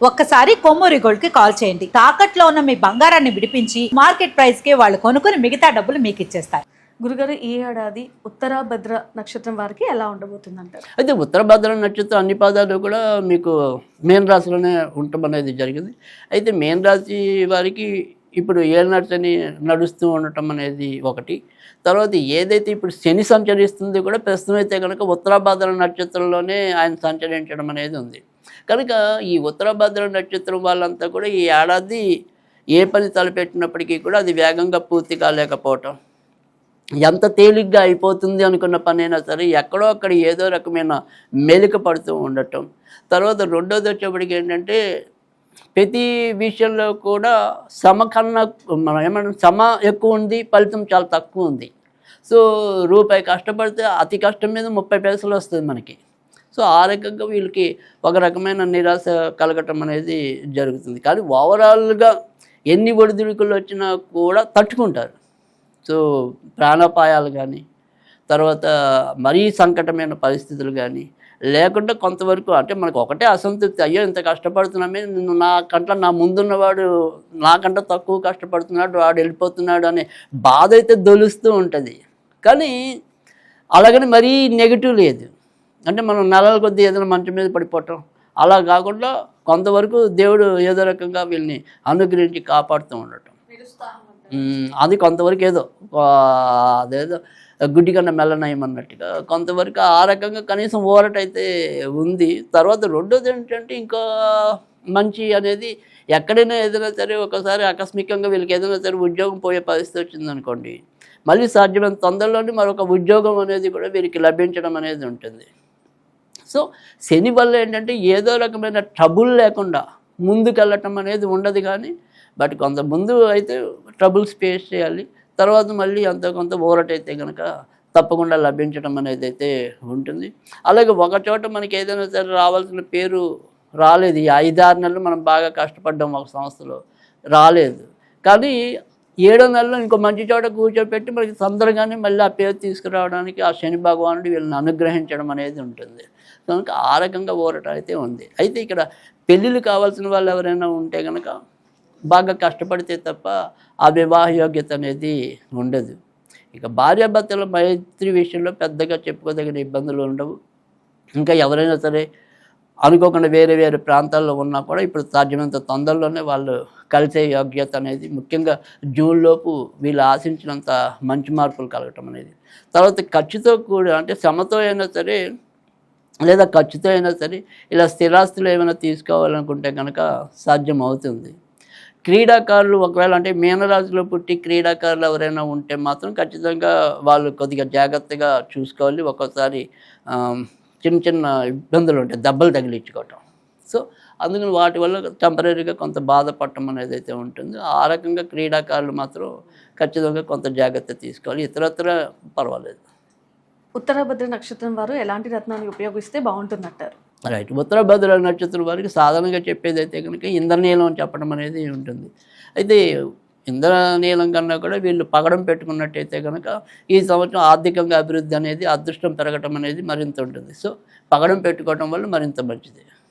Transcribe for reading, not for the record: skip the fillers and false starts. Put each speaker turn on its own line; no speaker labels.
ఒక్కసారి కొమ్మూరి గోల్డ్ కి కాల్ చేయండి. తాకట్లో ఉన్న మీ బంగారాన్ని విడిపించి మార్కెట్ ప్రైస్ కి వాళ్ళు కొనుక్కుని మిగతా డబ్బులు మీకు ఇచ్చేస్తారు.
గురుగారు, ఈ ఏడాది ఉత్తరాభద్ర నక్షత్రం వారికి ఎలా ఉండబోతుంది అంటారు?
అయితే ఉత్తరాభద్ర నక్షత్రం అన్ని పాదాలు కూడా మీకు మేన రాశిలోనే ఉండటం అనేది జరిగింది. అయితే మేన రాశి వారికి ఇప్పుడు ఏళ్ళనడిచని నడుస్తూ ఉండటం అనేది ఒకటి. తర్వాత ఏదైతే ఇప్పుడు శని సంచరిస్తుందో కూడా ప్రస్తుతం అయితే కనుక ఉత్తరాభద్ర నక్షత్రంలోనే ఆయన సంచరించడం అనేది ఉంది. కనుక ఈ ఉత్తరాభద్ర నక్షత్రం వాళ్ళంతా కూడా ఈ ఏడాది ఏ పని తలపెట్టినప్పటికీ కూడా అది వేగంగా పూర్తి కాలేకపోవటం, ఎంత తేలిగ్గా అయిపోతుంది అనుకున్న పని అయినా సరే ఎక్కడో అక్కడ ఏదో రకమైన మెలిక పడుతూ ఉండటం. తర్వాత రెండోది వచ్చేప్పటికి ఏంటంటే ప్రతి విషయంలో కూడా శ్రమ కన్నా మనం ఏమన్నా శ్రమ ఎక్కువ ఉంది, ఫలితం చాలా తక్కువ ఉంది. సో రూపాయి కష్టపడితే అతి కష్టం మీద 30 పైసలు వస్తుంది మనకి. సో ఆ రకంగా వీళ్ళకి ఒక రకమైన నిరాశ కలగటం అనేది జరుగుతుంది. కానీ ఓవరాల్గా ఎన్ని ఒడిదుడుకులు వచ్చినా కూడా తట్టుకుంటారు. సో ప్రాణాపాయాలు కానీ, తర్వాత మరీ సంకటమైన పరిస్థితులు కానీ లేకుండా కొంతవరకు అంటే మనకు ఒకటే అసంతృప్తి, అయ్యో ఇంత కష్టపడుతున్నామే, నా ముందున్నవాడు నాకంట తక్కువ కష్టపడుతున్నాడు, వాడు వెళ్ళిపోతున్నాడు అనే బాధ అయితే దొలుస్తూ ఉంటుంది. కానీ అలాగని మరీ నెగిటివ్ లేదు. అంటే మనం నెలల కొద్దీ ఏదైనా మంచం మీద పడిపోవటం అలా కాకుండా కొంతవరకు దేవుడు ఏదో రకంగా వీళ్ళని అనుగ్రహించి కాపాడుతూ ఉండటం, అది కొంతవరకు ఏదో అదేదో గుడ్డి కన్నా మెల్లనయం అన్నట్టుగా కొంతవరకు ఆ రకంగా కనీసం ఊరటైతే ఉంది. తర్వాత రెండోది ఏంటంటే ఇంకా మంచి అనేది ఎక్కడైనా ఏదైనా సరే ఒకసారి ఆకస్మికంగా వీళ్ళకి ఏదైనా సరే ఉద్యోగం పోయే పరిస్థితి వచ్చిందనుకోండి, మళ్ళీ సాధ్యమైన తొందరలోనే మరొక ఉద్యోగం అనేది కూడా వీరికి లభించడం అనేది ఉంటుంది. సో శని వల్ల ఏంటంటే ఏదో రకమైన ట్రబుల్ లేకుండా ముందుకెళ్ళటం అనేది ఉండదు. కానీ బట్ కొంత ముందు అయితే ట్రబుల్స్ ఫేస్ చేయాలి. తర్వాత మళ్ళీ అంత కొంత ఊరటైతే కనుక తప్పకుండా లభించడం అనేది అయితే ఉంటుంది. అలాగే ఒక చోట మనకి ఏదైనా సరే రావాల్సిన పేరు రాలేదు. ఈ 5-6 నెలలు మనం బాగా కష్టపడ్డాం ఒక సంస్థలో, రాలేదు. కానీ 7వ నెలలో ఇంకో మంచి చోట కూర్చోపెట్టి మనకి తొందరగానే మళ్ళీ ఆ పేరు తీసుకురావడానికి ఆ శని భగవానుడు వీళ్ళని అనుగ్రహించడం అనేది ఉంటుంది. కనుక ఆ రకంగా ఊరట అయితే ఉంది. అయితే ఇక్కడ పెళ్ళిళ్ళు కావాల్సిన వాళ్ళు ఎవరైనా ఉంటే కనుక బాగా కష్టపడితే తప్ప ఆ వివాహ యోగ్యత అనేది ఉండదు. ఇక భార్యాభర్తల మైత్రి విషయంలో పెద్దగా చెప్పుకోదగిన ఇబ్బందులు ఉండవు. ఇంకా ఎవరైనా సరే అనుకోకుండా వేరే వేరే ప్రాంతాల్లో ఉన్నా కూడా ఇప్పుడు సాధ్యమైనంత తొందరలోనే వాళ్ళు కలిసే యోగ్యత అనేది, ముఖ్యంగా జూన్లోపు వీళ్ళు ఆశించినంత మంచి మార్పులు కలగటం అనేది. తర్వాత ఖర్చుతో కూడా అంటే శ్రమతో అయినా సరే లేదా ఖర్చుతో అయినా సరే ఇలా స్థిరాస్తులు ఏమైనా తీసుకోవాలనుకుంటే కనుక సాధ్యం అవుతుంది. క్రీడాకారులు ఒకవేళ అంటే మీనరాశిలో పుట్టి క్రీడాకారులు ఎవరైనా ఉంటే మాత్రం ఖచ్చితంగా వాళ్ళు కొద్దిగా జాగ్రత్తగా చూసుకోవాలి. ఒక్కోసారి చిన్న చిన్న ఇబ్బందులు ఉంటాయి, దెబ్బలు తగిలించుకోవటం. సో అందుకని వాటి వల్ల టెంపరీగా కొంత బాధపడటం అనేది అయితే ఉంటుంది. ఆ రకంగా క్రీడాకారులు మాత్రం ఖచ్చితంగా కొంత జాగ్రత్త తీసుకోవాలి. ఇతరత్ర పర్వాలేదు.
ఉత్తరాభద్ర నక్షత్రం వారు ఎలాంటి రత్నాన్ని ఉపయోగిస్తే బాగుంటుందంటారు?
రైట్. ఉత్తరాభద్ర నక్షత్రం వారికి సాధారణంగా చెప్పేది అయితే కనుక ఇంద్రనీలం అని చెప్పడం అనేది ఉంటుంది. అయితే ఇంద్రనీలం కన్నా కూడా వీళ్ళు పగడం పెట్టుకున్నట్టయితే కనుక ఈ సంవత్సరం ఆర్థికంగా అభివృద్ధి అనేది, అదృష్టం పెరగటం అనేది మరింత ఉంటుంది. సో పగడం పెట్టుకోవడం వల్ల మరింత మంచిది.